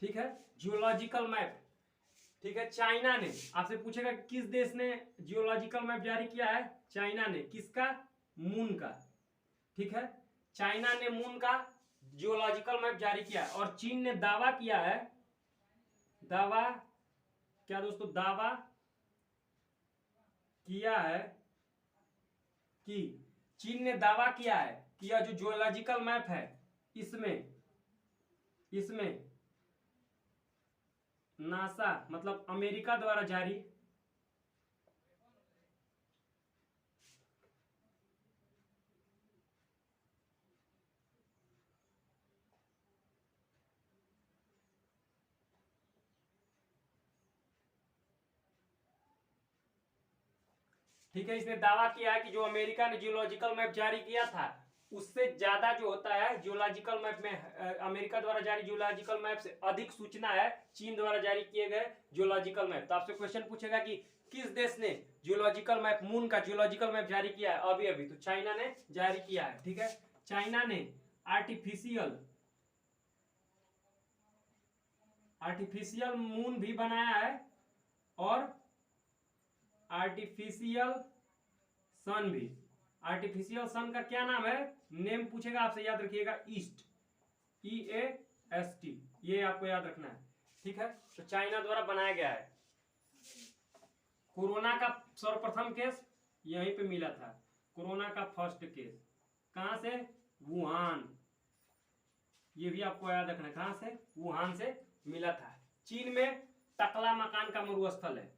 ठीक है, geological map. ठीक है, चाइना ने, आपसे पूछेगा किस देश ने जियोलॉजिकल मैप जारी किया है? चाइना ने। किसका? मून का। ठीक है, चाइना ने मून का जियोलॉजिकल मैप जारी किया है। और चीन ने दावा किया है, दावा क्या दोस्तों, दावा किया है कि, चीन ने दावा किया है कि यह जो जियोलॉजिकल मैप है इसमें नासा मतलब अमेरिका द्वारा जारी ठीक है, इसने दावा किया है कि जो अमेरिका ने जियोलॉजिकल मैप जारी किया था उससे ज्यादा जो होता है जियोलॉजिकल मैप में, अमेरिका द्वारा जारी जियोलॉजिकल मैप से अधिक सूचना है चीन द्वारा जारी किए गए जियोलॉजिकल मैप। तो आपसे क्वेश्चन पूछेगा कि किस देश ने जियोलॉजिकल मैप, मून का जियोलॉजिकल मैप जारी किया है अभी अभी? तो चाइना ने जारी किया है। ठीक है, चाइना ने आर्टिफिशियल मून भी बनाया है और आर्टिफिशियल सन भी। आर्टिफिशियल सन का क्या नाम है? नेम पूछेगा आपसे, याद रखिएगा, ईस्ट, EAST, ये आपको याद रखना है। ठीक है, तो चाइना द्वारा बनाया गया है। कोरोना का सर्वप्रथम केस यहीं पे मिला था, कोरोना का फर्स्ट केस कहां से? वुहान। ये भी आपको याद रखना है, कहां से? वुहान से मिला था। चीन में टकला मकान का मरुस्थल है।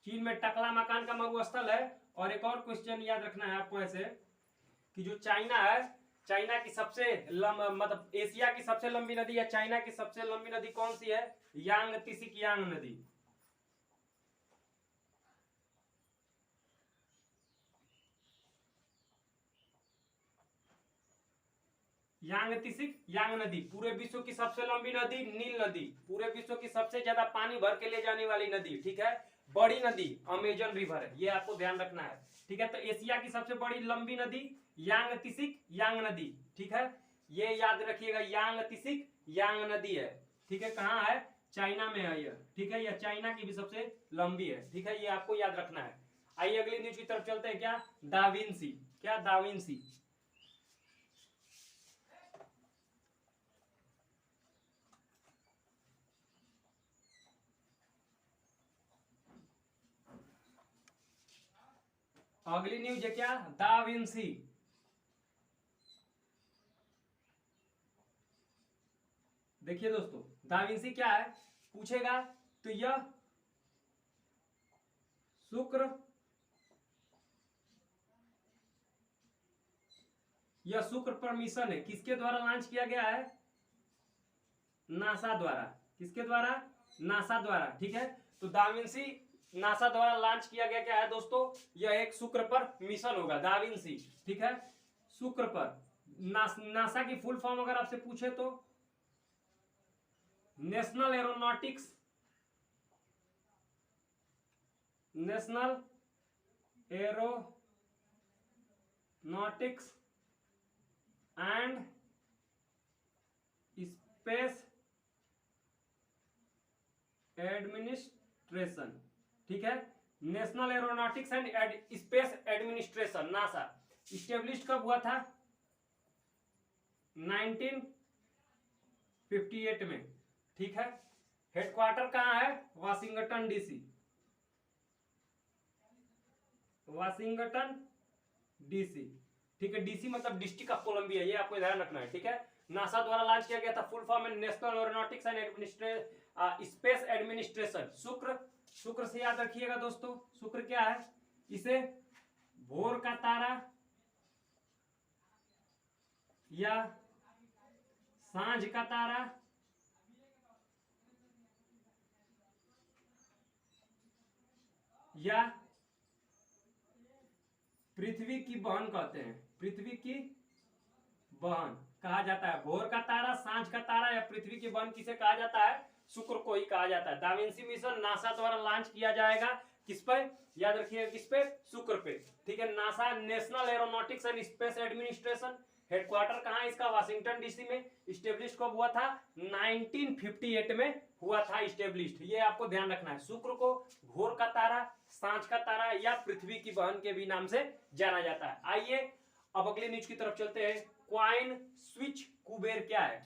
चीन में टकला मकान का मरुस्थल है। और एक और क्वेश्चन याद रखना है आपको ऐसे, कि जो चाइना है, चाइना की सबसे मतलब एशिया की सबसे लंबी नदी या चाइना की सबसे लंबी नदी कौन सी है? यांग तिसिक यांग नदी। यांग तिसिक यांग नदी पूरे विश्व की सबसे लंबी नदी, नील नदी, पूरे विश्व की सबसे ज्यादा पानी भर के ले जाने वाली नदी। ठीक है, बड़ी नदी अमेजन रिवर है, ये आपको ध्यान रखना है। ठीक है, तो एशिया की सबसे बड़ी लंबी नदी यांग तिसिक यांग नदी। ठीक है, ये याद रखिएगा, यांग तिसिक यांग नदी है। ठीक है, कहाँ है? चाइना में है यह। ठीक है, यह चाइना की भी सबसे लंबी है। ठीक है, ये आपको याद रखना है। आइए अगली न्यूज की तरफ चलते हैं। क्या? दाविंसी। क्या? दाविंसी। अगली न्यूज है क्या? Da Vinci. देखिए दोस्तों, दा विंसी क्या है पूछेगा तो यह शुक्र पर मिशन है। किसके द्वारा लॉन्च किया गया है? नासा द्वारा। किसके द्वारा? नासा द्वारा। ठीक है, तो दा विंसी नासा द्वारा लॉन्च किया गया क्या है दोस्तों? यह एक शुक्र पर मिशन होगा, दा विंसी। ठीक है, शुक्र पर। नासा की फुल फॉर्म अगर आपसे पूछे तो national aeronautics and space administration. ठीक है, national aeronautics and space administration, NASA, establish कब हुआ था? 1958 में। ठीक है, हेडक्वार्टर कहां है? Washington DC. Washington DC. ठीक है, डीसी मतलब डिस्ट्रिक्ट ऑफ कोलंबिया, ये आपको ध्यान रखना है। ठीक है, नासा द्वारा लॉन्च किया गया था, फुल फॉर्म है national aeronautics and space administration. शुक्र से याद रखिएगा दोस्तों, शुक्र क्या है? इसे भोर का तारा या सांझ का तारा या पृथ्वी की बहन कहते हैं। पृथ्वी की बहन कहा जाता है। भोर का तारा, सांझ का तारा या पृथ्वी की बहन किसे कहा जाता है? शुक्र को ही कहा जाता है। दा विंसी मिशन नासा द्वारा लॉन्च किया जाएगा किस पे? याद रखिएगा किस पे? शुक्र पे। ठीक है, NASA national aeronautics and space administration, headquarter कहाँ है इसका? वाशिंगटन डीसी में। स्टेब्लिश कब हुआ था? 1958 में हुआ था स्टेब्लिश। ये आपको ध्यान रखना है। शुक्र को भोर का तारा, सांझ का तारा या पृथ्वी की बहन के भी नाम से जाना जाता है। आइए अब अगली न्यूज की तरफ चलते हैं। क्वाइन स्विच कुबेर क्या है?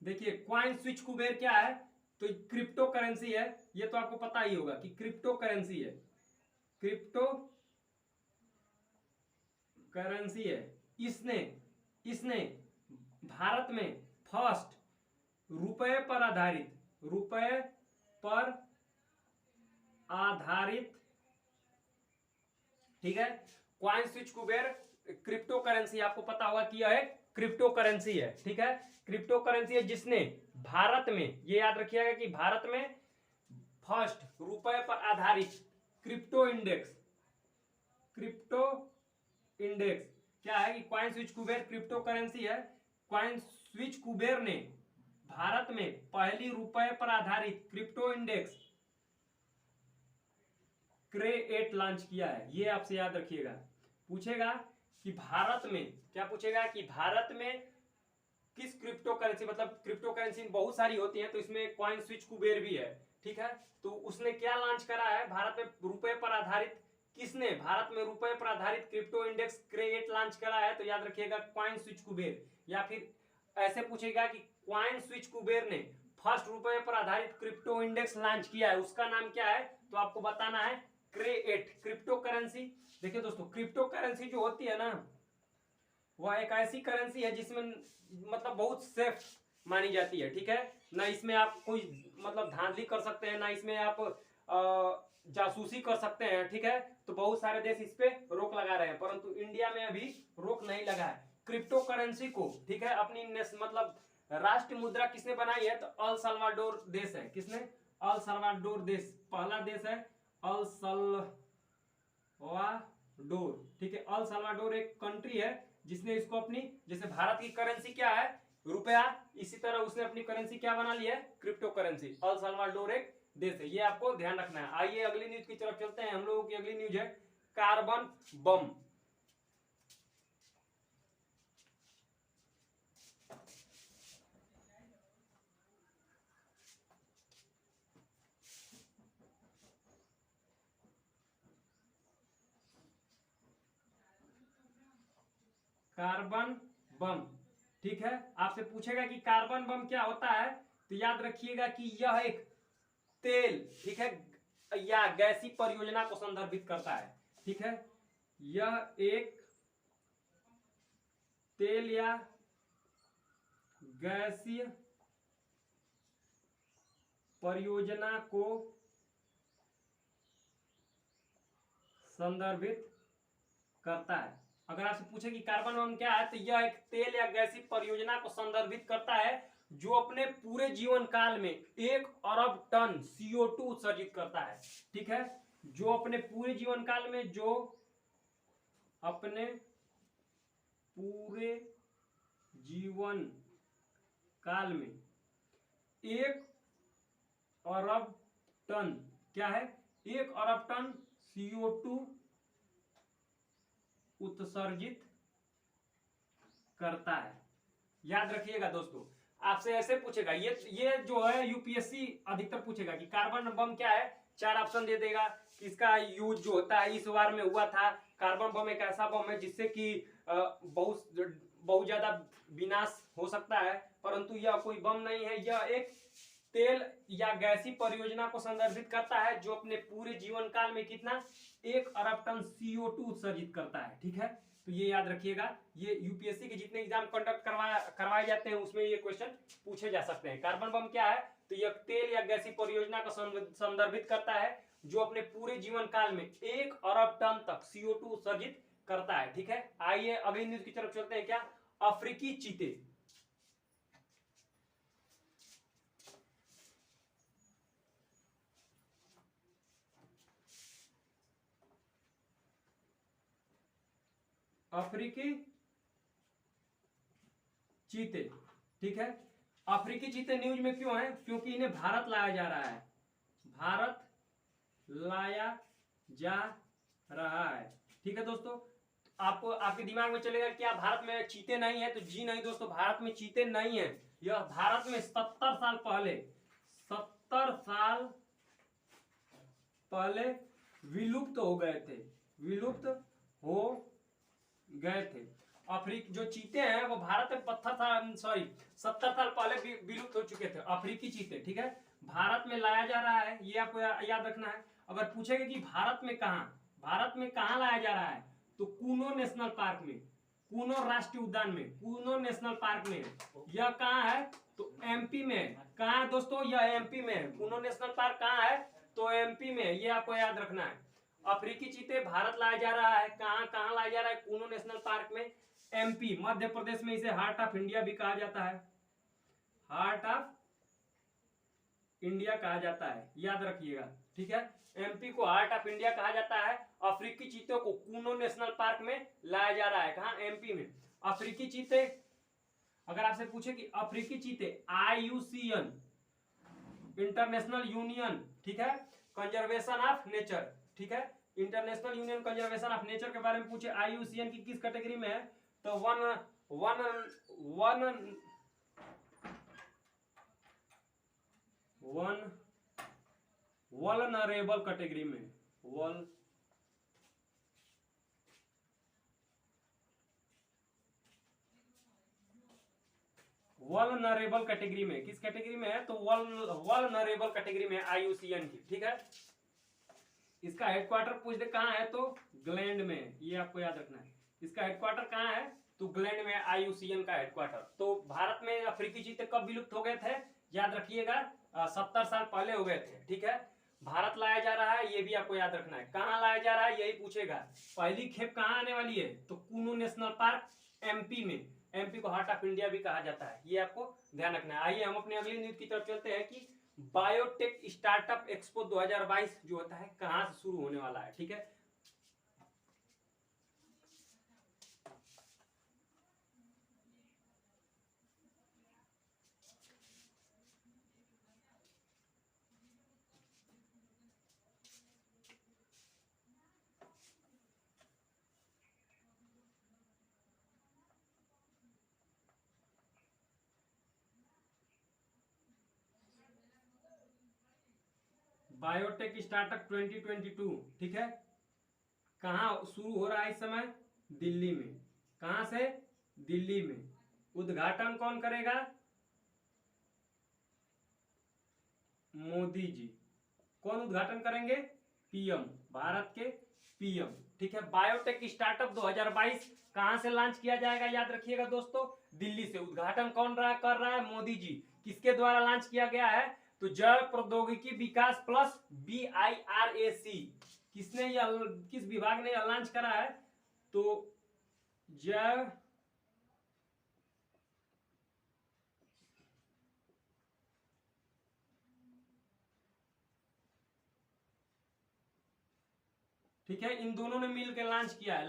देखिए क्वाइन स्विच कुबेर क्या है? तो क्रिप्टो करेंसी है। ये तो आपको पता ही होगा कि क्रिप्टो करेंसी है। क्रिप्टो करेंसी है। इसने इसने भारत में फर्स्ट रुपए पर आधारित, ठीक है, coin switch Kuber crypto currency, आपको पता होगा कि यह एक क्रिप्टो करेंसी है। ठीक है, क्रिप्टो करेंसी है जिसने भारत में, ये याद रखिएगा कि भारत में फर्स्ट रुपए पर आधारित क्रिप्टो इंडेक्स क्या है कि coin switch Kuber crypto currency है। क्वाइन स्विच कुबेर ने भारत में पहली रुपए पर आधारित क्रिप्टो इंडेक्स क्रे8 लॉन्च किया है। ये आपसे याद रखिएगा। पूछेगा कि भारत में, क्या पूछेगा कि भारत में किस क्रिप्टो करेंसी, मतलब क्रिप्टो करेंसी बहुत सारी होती है तो इसमें क्वाइन स्विच कुबेर भी है। ठीक है, तो उसने क्या लॉन्च करा है भारत में रुपए पर आधारित? किसने भारत में रुपए पर आधारित क्रिप्टो इंडेक्स क्रे8 लॉन्च करा है? तो याद रखिएगा क्वाइन स्विच कुबेर। या फिर ऐसे पूछेगा कि क्वाइन स्विच कुबेर ने फर्स्ट रुपए पर आधारित क्रिप्टो इंडेक्स लॉन्च किया है, उसका नाम क्या है? तो आपको बताना है क्रे8 क्रिप्टो करेंसी। देखिए दोस्तों, क्रिप्टो करेंसी जो होती है ना, वह एक ऐसी करेंसी है जिसमें मतलब बहुत सेफ मानी जाती है। ठीक है, ना इसमें आप कोई मतलब धांधली कर सकते हैं, ना इसमें आप जासूसी कर सकते हैं। ठीक है, तो बहुत सारे देश इस पे रोक लगा रहे हैं, परंतु इंडिया में अभी रोक नहीं लगा है क्रिप्टो करेंसी को। ठीक है, अपनी मतलब राष्ट्रीय मुद्रा किसने बनाई है? तो अल सल्वाडोर देश है। किसने? अल सल्वाडोर देश पहला देश है, अल सल्वाडोर। ठीक है, अल सल्वाडोर एक कंट्री है जिसने इसको अपनी, जैसे भारत की करेंसी क्या है? रुपया, इसी तरह उसने अपनी करेंसी क्या बना ली है? Crypto currency. अल सल्वाडोर एक देश है, ये आपको ध्यान रखना है। आइए अगली न्यूज की तरफ चलते हैं। हम लोगों की अगली न्यूज है कार्बन बम। कार्बन बम, ठीक है, आपसे पूछेगा कि कार्बन बम क्या होता है? तो याद रखिएगा कि यह एक तेल, ठीक है, या गैसीय परियोजना को संदर्भित करता है। ठीक है, यह एक तेल या गैसीय परियोजना को संदर्भित करता है। अगर आपसे पूछे कि कार्बन बम क्या है, तो यह एक तेल या गैसीय परियोजना को संदर्भित करता है जो अपने पूरे जीवन काल में 1 अरब टन CO2 उत्सर्जित करता है। ठीक है, जो अपने पूरे जीवन काल में, जो अपने पूरे जीवन काल में 1 अरब टन, क्या है? 1 अरब टन CO2 उत्सर्जित करता है। याद रखिएगा दोस्तों, आपसे ऐसे पूछेगा, ये जो है यूपीएससी अधिकतर पूछेगा कि कार्बन बम क्या है। 4 ऑप्शन दे देगा कि इसका यूज जो होता है इस बार में हुआ था। कार्बन बम एक ऐसा बम है जिससे कि बहुत ज्यादा विनाश हो सकता है, परंतु यह कोई बम नहीं है। यह एक तेल या गैसीय परियोजना को संदर्भित करता है जो अपने पूरे जीवन काल में कितना? 1 अरब टन CO2 उत्सर्जित करता है। ठीक है, तो ये याद रखिएगा। ये यूपीएससी के जितने एग्जाम कंडक्ट करवाए जाते हैं उसमें ये क्वेश्चन पूछे जा सकते हैं। कार्बन बम क्या है? तो यह तेल या गैसीय परियोजना को संदर्भित करता है जो अपने पूरे जीवन काल में 1 अरब टन तक CO2 उत्सर्जित करता है। ठीक है, आइए अगली न्यूज की तरफ चलते हैं। क्या? अफ्रीकी चीते। अफ्रीकी चीते, ठीक है। अफ्रीकी चीते न्यूज में क्यों है? क्योंकि इन्हें भारत लाया जा रहा है, भारत लाया जा रहा है, ठीक है दोस्तों। आपको आपके दिमाग में चलेगा क्या भारत में चीते नहीं है? तो जी नहीं दोस्तों, भारत में चीते नहीं है। यह भारत में 70 साल पहले, 70 साल पहले विलुप्त हो गए थे, विलुप्त हो गए थे। अफ्रीकी जो चीते हैं वो भारत में 70 साल पहले विलुप्त हो चुके थे, अफ्रीकी चीते, ठीक है। भारत में लाया जा रहा है, ये आपको याद रखना है। अगर पूछेगा कि भारत में कहां, भारत में कहां लाया जा रहा है, तो कूनो नेशनल पार्क में, कूनो राष्ट्रीय उद्यान में, कूनो नेशनल पार्क में। यह कहां है? तो एमपी में। कहां है दोस्तों? यह एमपी में। कूनो नेशनल पार्क कहां है? तो एमपी में। ये आपको याद रखना है। अफ्रीकी चीते भारत लाया जा रहा है, कहां कहां लाया जा रहा है? कूनो नेशनल पार्क में, एमपी, मध्य प्रदेश में। इसे हार्ट ऑफ इंडिया भी कहा जाता है, हार्ट ऑफ इंडिया कहा जाता है, याद रखिएगा, ठीक है। एमपी को हार्ट ऑफ इंडिया कहा जाता है। अफ्रीकी चीतों को कूनो नेशनल पार्क में लाया जा रहा है, कहां? एमपी में। अफ्रीकी चीते, अगर आपसे पूछे कि अफ्रीकी चीते IUCN, इंटरनेशनल यूनियन, ठीक है, कंजर्वेशन ऑफ नेचर, ठीक है, international union conservation of nature के बारे में पूछे, IUCN की किस कैटेगरी में है? तो वल्नरेबल कैटेगरी में, वल्नरेबल कैटेगरी में। किस कैटेगरी में है? तो वल्नरेबल कैटेगरी में IUCN की, ठीक है। इसका हेडक्वार्टर पूछ दे कहां है, तो ग्लैंड में, ये आपको याद रखना है। इसका हेडक्वार्टर कहां है? तो ग्लैंड में IUCN का हेडक्वार्टर। तो भारत में अफ्रीकी चीते कब विलुप्त हो गए थे? याद रखिएगा, 70 साल पहले हो गए थे, ठीक है। भारत लाया जा रहा है, ये भी आपको याद रखना है। कहां लाया जा रहा है, यही पूछेगा। पहली खेप कहां आने वाली है? तो कूनो नेशनल पार्क, एमपी में। एमपी को हार्ट ऑफ इंडिया भी कहा जाता है, ये आपको ध्यान रखना है। आइए हम अपने अगली न्यूज की तरफ चलते हैं कि बायोटेक स्टार्टअप एक्सपो 2022 जो होता है कहां से शुरू होने वाला है, ठीक है। बायोटेक स्टार्टअप 2022, ठीक है, कहां शुरू हो रहा है इस समय? दिल्ली में। कहां से? दिल्ली में। उद्घाटन कौन करेगा? मोदी जी। कौन उद्घाटन करेंगे? पीएम, भारत के पीएम, ठीक है। बायोटेक स्टार्टअप 2022 कहां से लॉन्च किया जाएगा? याद रखिएगा दोस्तों, दिल्ली से। उद्घाटन कौन कर रहा है? मोदी जी। किसके द्वारा लॉन्च किया गया है? तो जैव प्रौद्योगिकी विकास प्लस BIRAC। किसने यह, किस विभाग ने यह लॉन्च करा है? तो जैव, ठीक है, इन दोनों ने मिलकर लॉन्च किया है।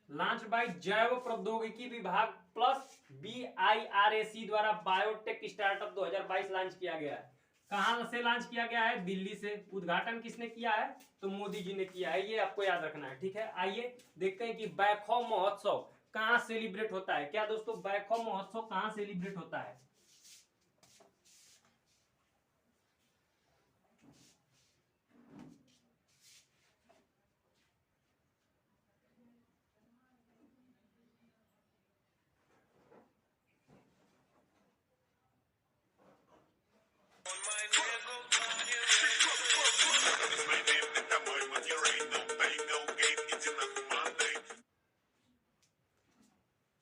लॉन्च बाय जैव प्रौद्योगिकी विभाग प्लस BIRAC द्वारा बायोटेक स्टार्टअप 2022 लॉन्च किया गया है। कहां से लॉन्च किया गया है? दिल्ली से। उद्घाटन किसने किया है? तो मोदी जी ने किया है, ये आपको याद रखना है, ठीक है। आइए देखते हैं कि बैकहो महोत्सव कहां सेलिब्रेट होता है। क्या दोस्तों, बैकहो महोत्सव कहां सेलिब्रेट होता है?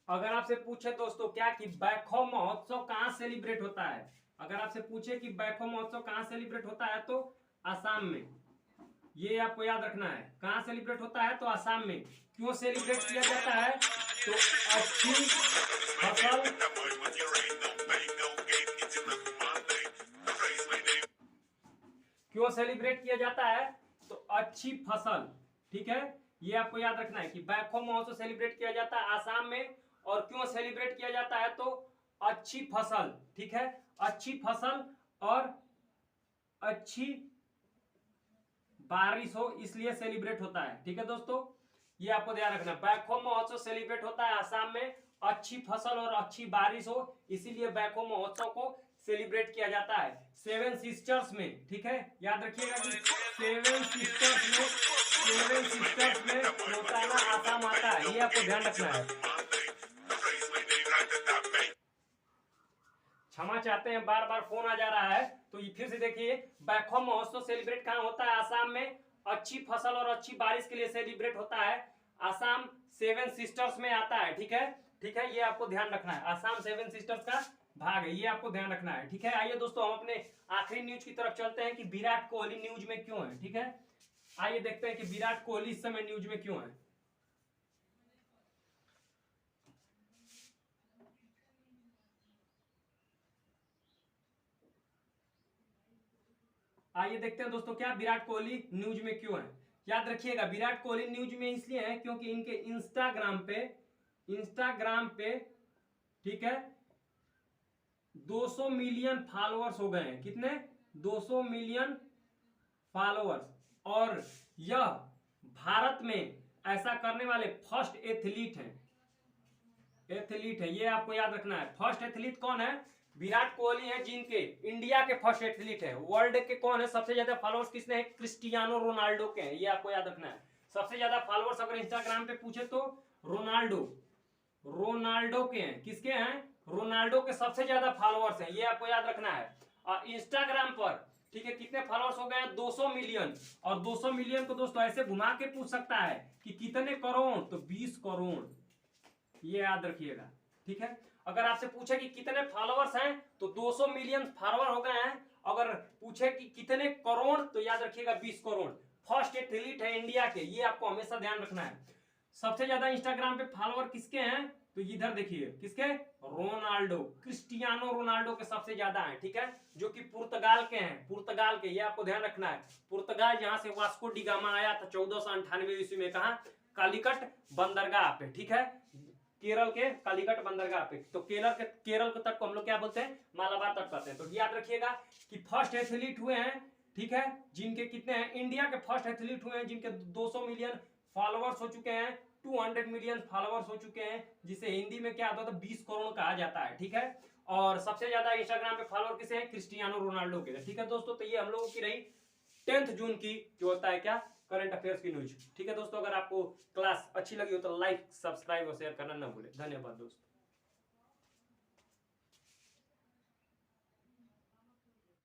अगर आपसे पूछे दोस्तों क्या कि बैकहो महोत्सव कहां सेलिब्रेट होता है, अगर आपसे पूछे कि बैकहो महोत्सव कहां सेलिब्रेट होता है, तो आसाम में। ये आपको याद रखना है, कहां सेलिब्रेट होता है? तो आसाम में। क्यों सेलिब्रेट किया जाता है? तो अच्छी फसल, क्यों सेलिब्रेट किया जाता है? तो अच्छी फसल, ठीक है, ये आपको याद रखना है कि बैकहो महोत्सव सेलिब्रेट किया जाता है आसाम में। और क्यों सेलिब्रेट किया जाता है, तो अच्छी फसल, ठीक है, अच्छी फसल और अच्छी बारिश हो इसलिए सेलिब्रेट होता है, ठीक है दोस्तों, ये आपको ध्यान रखना है। बैकहो महोत्सव सेलिब्रेट होता है आसाम में, अच्छी फसल और अच्छी बारिश हो इसीलिए बैकहो महोत्सव को सेलिब्रेट किया जाता है। सेवन सिस्टर्स में, ठीक है, याद रखिएगा कि सेवन सिस्टर्स में नौताना आसाम आता है, ये आपको ध्यान रखना है। क्षमा चाहते हैं, बार बार फोन आ जा रहा है, तो ये फिर से देखिए, बैकहो महोत्सव सेलिब्रेट कहाँ होता है, आसाम में। अच्छी फसल और अच्छी बारिश के लिए सेलिब्रेट होता है आसाम, सेवन सिस्टर्स में आता है, ठीक है, ठीक है, ये आपको ध्यान रखना है। आसाम सेवन सिस्टर्स का भाग है, ये आपको ध्यान रखना है, ठीक है। आइए दोस्तों, हम अपने आखिरी न्यूज की तरफ चलते हैं कि विराट कोहली न्यूज में क्यों है, ठीक है। आइए देखते हैं कि विराट कोहली इस समय न्यूज में क्यों है। आइए देखते हैं दोस्तों, क्या विराट कोहली न्यूज में क्यों है। याद रखिएगा, विराट कोहली न्यूज में इसलिए है क्योंकि इनके इंस्टाग्राम पे ठीक है 200 मिलियन फॉलोअर्स हो गए हैं। कितने? 200 मिलियन फॉलोअर्स। और यह भारत में ऐसा करने वाले फर्स्ट एथलीट है, ये आपको याद रखना है। फर्स्ट एथलीट कौन है? विराट कोहली है, जिनके इंडिया के फर्स्ट एथलीट है। वर्ल्ड के कौन है सबसे ज्यादा फॉलोअर्स किसने है? क्रिस्टियानो रोनाल्डो के हैं, ये आपको याद रखना है। सबसे ज्यादा फॉलोअर्स अगर इंस्टाग्राम पे पूछे तो रोनाल्डो के हैं। किसके हैं? रोनाल्डो के सबसे ज्यादा फॉलोअर्स हैं, ये आपको याद रखना है। और इंस्टाग्राम पर ठीक है कितने फॉलोअर्स हो गए? 200 मिलियन। और 200 मिलियन को दोस्तों ऐसे घुमा के पूछ सकता है कि कितने करोड़, तो 20 करोड़, ये याद रखिएगा, ठीक है। अगर आपसे पूछे कि कितने फॉलोअर्स हैं तो 200 मिलियन फॉलोअर हो गए हैं। अगर पूछे कि कितने करोड़ तो याद रखिएगा 20 करोड़। फर्स्ट एथलीट है इंडिया के, ये आपको हमेशा ध्यान रखना है। सबसे ज्यादा इंस्टाग्राम पे फॉलोअर किसके हैं? तो इधर देखिए, किसके? रोनाल्डो, क्रिस्टियानो रोनाल्डो के सबसे ज्यादा हैं, ठीक है, जो कि पुर्तगाल के हैं। पुर्तगाल के, ये आपको ध्यान रखना है। पुर्तगाल जहां से वास्को डी गामा आया था 1498 ईस्वी में, कहा? कालीकट बंदरगाह पे, ठीक है, केरल के कालीकट बंदरगाह पे। तो केरल के तट को हम लोग क्या बोलते हैं? मालाबार तट कहते हैं। तो याद रखिएगा कि फर्स्ट एथलीट हुए हैं, ठीक है, जिनके कितने हैं? इंडिया के फर्स्ट एथलीट हुए हैं जिनके 200 मिलियन फॉलोअर्स हो चुके हैं, 200 मिलियन फॉलोअर्स हो चुके हैं, जिसे हिंदी में क्या आता है? 20 करोड़ कहा जाता है, ठीक है। और सबसे ज्यादा इंस्टाग्राम पे फॉलोअर किसे हैं? क्रिस्टियानो रोनाल्डो के, ठीक है दोस्तों। तो ये हम लोगों की रही 10 जून की जो होता है क्या, करंट अफेयर्स की न्यूज, ठीक है दोस्तों। अगर आपको क्लास अच्छी लगी हो तो लाइक, सब्सक्राइब और शेयर करना ना भूले। धन्यवाद दोस्तों।